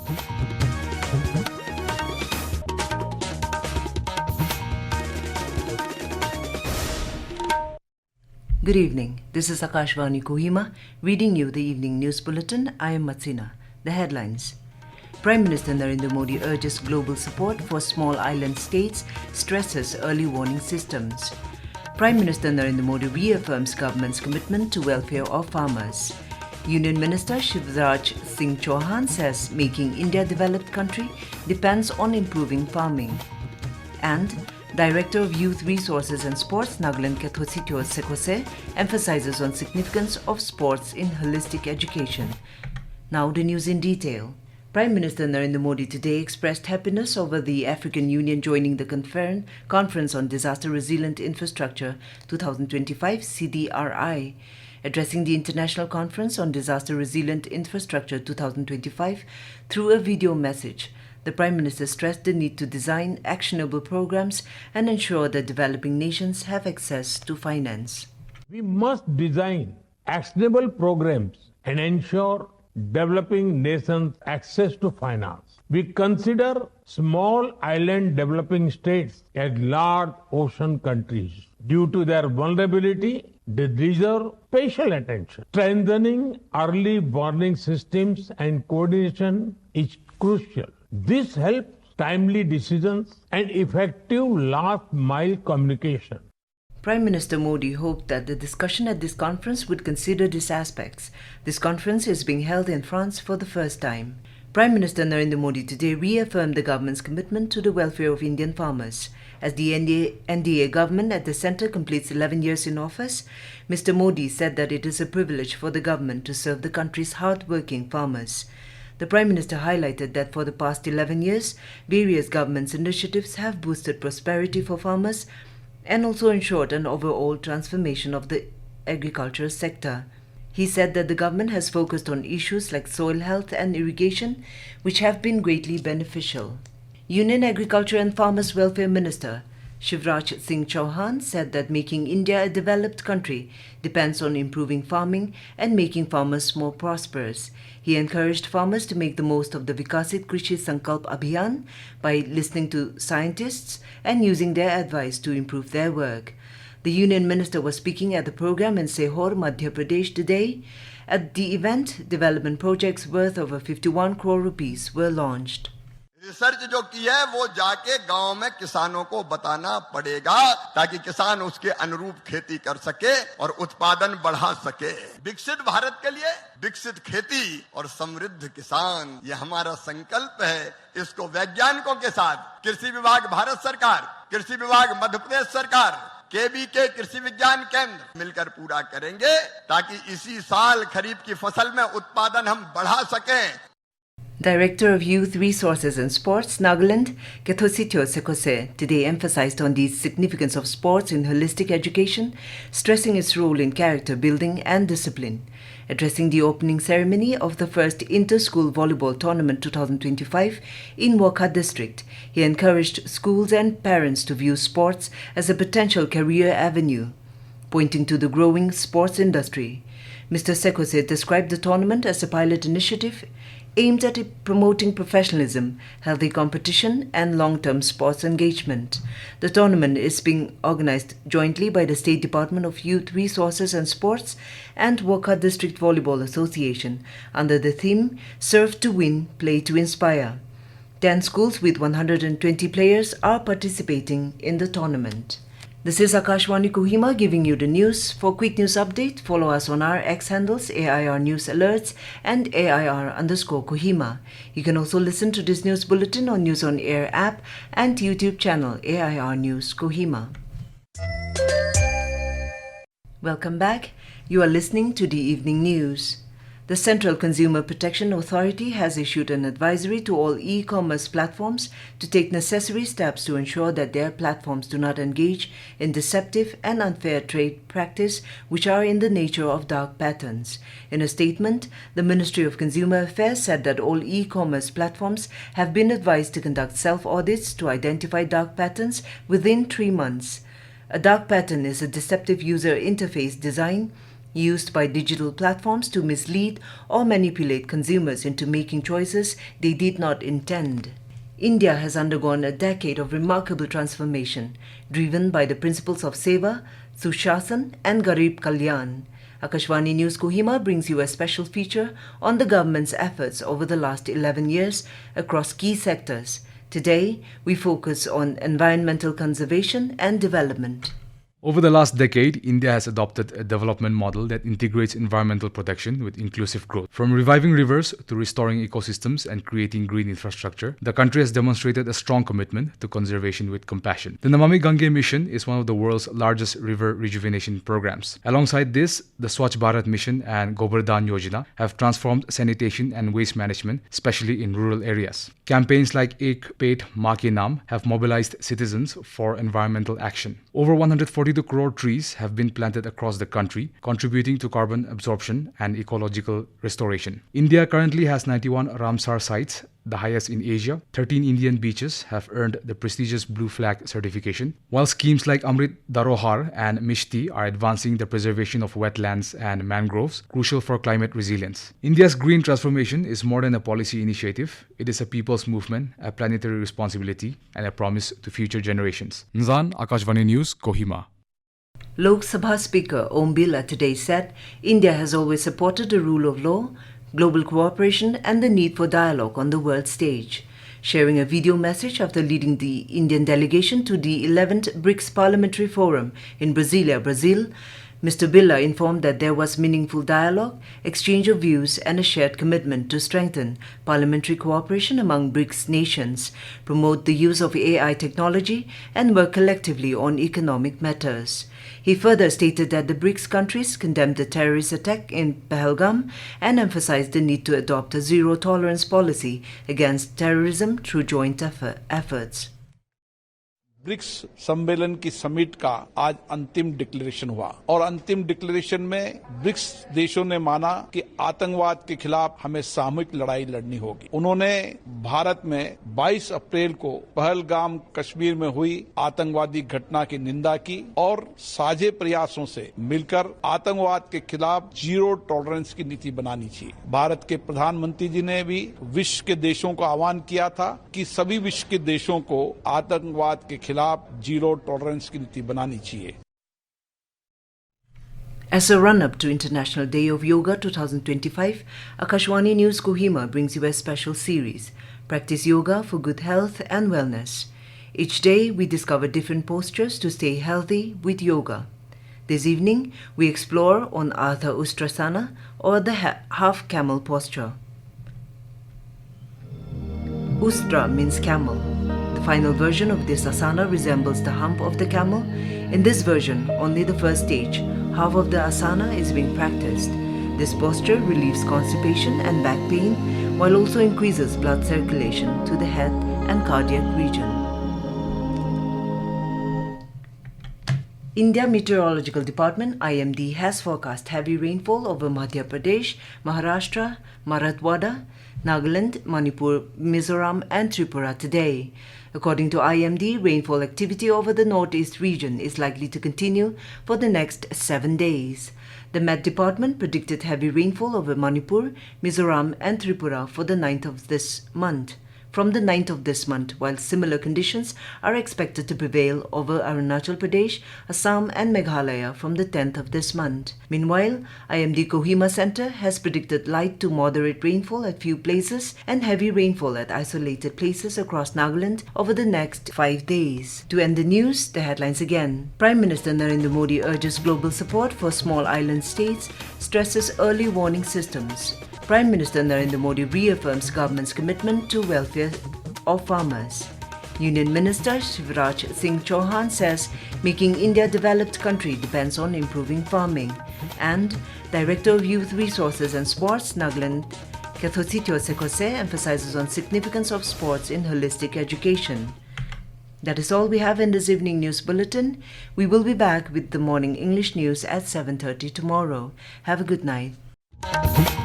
Good evening. This is Akashvani Kohima reading you the evening news bulletin. I am Matsina. The headlines. Prime Minister Narendra Modi urges global support for small island states, stresses early warning systems. Prime Minister Narendra Modi reaffirms government's commitment to welfare of farmers. Union Minister Shivraj Singh Chouhan says making India a developed country depends on improving farming. And Director of Youth Resources and Sports, Nagaland Kethosituo Sekhose, emphasizes on significance of sports in holistic education. Now the news in detail. Prime Minister Narendra Modi today expressed happiness over the African Union joining the Conference on Disaster Resilient Infrastructure 2025 CDRI. Addressing the International Conference on Disaster Resilient Infrastructure 2025 through a video message, the Prime Minister stressed the need to design actionable programs and ensure that developing nations have access to finance. We must design actionable programs and ensure developing nations access to finance. We consider small island developing states as large ocean countries. Due to their vulnerability, they deserve special attention. Strengthening early warning systems and coordination is crucial. This helps timely decisions and effective last-mile communication. Prime Minister Modi hoped that the discussion at this conference would consider these aspects. This conference is being held in France for the first time. Prime Minister Narendra Modi today reaffirmed the government's commitment to the welfare of Indian farmers. As the NDA government at the centre completes 11 years in office, Mr. Modi said that it is a privilege for the government to serve the country's hard-working farmers. The Prime Minister highlighted that for the past 11 years, various government's initiatives have boosted prosperity for farmers and also ensured an overall transformation of the agricultural sector. He said that the government has focused on issues like soil health and irrigation, which have been greatly beneficial. Union Agriculture and Farmers Welfare Minister Shivraj Singh Chouhan said that making India a developed country depends on improving farming and making farmers more prosperous. He encouraged farmers to make the most of the Vikasit Krishi Sankalp Abhiyan by listening to scientists and using their advice to improve their work. The Union Minister was speaking at the program in Sehor, Madhya Pradesh today. At the event, development projects worth over 51 crore rupees were launched. Research जो की है वो जाके गांव में किसानों को बताना पड़ेगा ताकि किसान उसके अनुरूप खेती कर सके और उत्पादन बढ़ा सके। विकसित भारत के लिए विकसित खेती और समृद्ध किसान, ये हमारा संकल्प है। इसको वैज्ञानिकों के साथ कृषि विभाग भारत सरकार, कृषि विभाग मध्य प्रदेश सरकार, केबीके कृषि विज्ञान केंद्र मिलकर पूरा करेंगे ताकि इसी साल खरीफ की फसल में उत्पादन हम बढ़ा सकें। Director of Youth Resources and Sports, Nagaland Kethosituo Sekhose, today emphasized on the significance of sports in holistic education, stressing its role in character building and discipline. Addressing the opening ceremony of the first Inter-School Volleyball Tournament 2025 in Wakha district, he encouraged schools and parents to view sports as a potential career avenue. Pointing to the growing sports industry, Mr. Sekhose described the tournament as a pilot initiative aimed at promoting professionalism, healthy competition and long-term sports engagement. The tournament is being organized jointly by the State Department of Youth Resources and Sports and Wakha District Volleyball Association under the theme Serve to Win, Play to Inspire. 10 schools with 120 players are participating in the tournament. This is Akashvani Kohima giving you the news. For quick news update, follow us on our X handles AIR News Alerts and AIR_Kohima. You can also listen to this news bulletin on News on Air app and YouTube channel AIR News Kohima. Welcome back. You are listening to the evening news. The Central Consumer Protection Authority has issued an advisory to all e-commerce platforms to take necessary steps to ensure that their platforms do not engage in deceptive and unfair trade practice which are in the nature of dark patterns. In a statement, the Ministry of Consumer Affairs said that all e-commerce platforms have been advised to conduct self-audits to identify dark patterns within 3 months. A dark pattern is a deceptive user interface design used by digital platforms to mislead or manipulate consumers into making choices they did not intend. India has undergone a decade of remarkable transformation, driven by the principles of Seva, Sushasana and Garib Kalyan. Akashvani News Kohima brings you a special feature on the government's efforts over the last 11 years across key sectors. Today, we focus on environmental conservation and development. Over the last decade, India has adopted a development model that integrates environmental protection with inclusive growth. From reviving rivers to restoring ecosystems and creating green infrastructure, the country has demonstrated a strong commitment to conservation with compassion. The Namami Gange mission is one of the world's largest river rejuvenation programs. Alongside this, the Swachh Bharat mission and Govardhan Yojana have transformed sanitation and waste management, especially in rural areas. Campaigns like Ek Pet Maa Ke Naam have mobilized citizens for environmental action. Over 142 crore trees have been planted across the country, contributing to carbon absorption and ecological restoration. India currently has 91 Ramsar sites, the highest in Asia. 13 Indian beaches have earned the prestigious Blue Flag certification, while schemes like Amrit Dharohar and Mishti are advancing the preservation of wetlands and mangroves, crucial for climate resilience. India's green transformation is more than a policy initiative. It is a people's movement, a planetary responsibility, and a promise to future generations. Nzan, Akashvani News, Kohima. Lok Sabha Speaker Om Birla today said India has always supported the rule of law, global cooperation and the need for dialogue on the world stage. Sharing a video message after leading the Indian delegation to the 11th BRICS Parliamentary Forum in Brasilia, Brazil, Mr. Birla informed that there was meaningful dialogue, exchange of views and a shared commitment to strengthen parliamentary cooperation among BRICS nations, promote the use of AI technology and work collectively on economic matters. He further stated that the BRICS countries condemned the terrorist attack in Pahalgam and emphasized the need to adopt a zero-tolerance policy against terrorism through joint efforts. BRICS सम्मेलन की summit का आज अंतिम declaration हुआ और अंतिम declaration में BRICS देशों ने माना कि आतंकवाद के खिलाफ हमें सामूहिक लड़ाई लड़नी होगी। उन्होंने भारत में 22 अप्रैल को पहलगाम कश्मीर में हुई आतंकवादी घटना की निंदा की और साझे प्रयासों से मिलकर आतंकवाद के खिलाफ जीरो टॉलरेंस की नीति बनानी चाहिए। भारत के प्रधानमंत्री जी ने भी विश्व के देशों को आह्वान किया था कि सभी विश्व के देशों को आतंकवाद के खिलाफ जीरो टॉलरेंस की नीति बनानी चाहिए। As a run-up to International Day of Yoga 2025, Akashvani News Kohima brings you a special series, Practice Yoga for Good Health and Wellness. Each day, we discover different postures to stay healthy with yoga. This evening, we explore on Ardha Ustrasana or the half camel posture. Ustra means camel. The final version of this asana resembles the hump of the camel. In this version, only the first stage, half of the asana, is being practiced. This posture relieves constipation and back pain while also increases blood circulation to the head and cardiac region. India Meteorological Department IMD has forecast heavy rainfall over Madhya Pradesh, Maharashtra, Marathwada, Nagaland, Manipur, Mizoram and Tripura today. According to IMD, rainfall activity over the northeast region is likely to continue for the next 7 days. The Met Department predicted heavy rainfall over Manipur, Mizoram and Tripura for the 9th of this month. From the 9th of this month, while similar conditions are expected to prevail over Arunachal Pradesh, Assam and Meghalaya from the 10th of this month. Meanwhile, IMD Kohima Center has predicted light to moderate rainfall at few places and heavy rainfall at isolated places across Nagaland over the next 5 days. To end the news, the headlines again. Prime Minister Narendra Modi urges global support for small island states, stresses early warning systems. Prime Minister Narendra Modi reaffirms government's commitment to welfare of farmers. Union Minister Shivraj Singh Chouhan says making India a developed country depends on improving farming. And Director of Youth Resources and Sports, Nagaland Kethosituo Sekhose, emphasizes on significance of sports in holistic education. That is all we have in this evening news bulletin. We will be back with the morning English news at 7:30 tomorrow. Have a good night.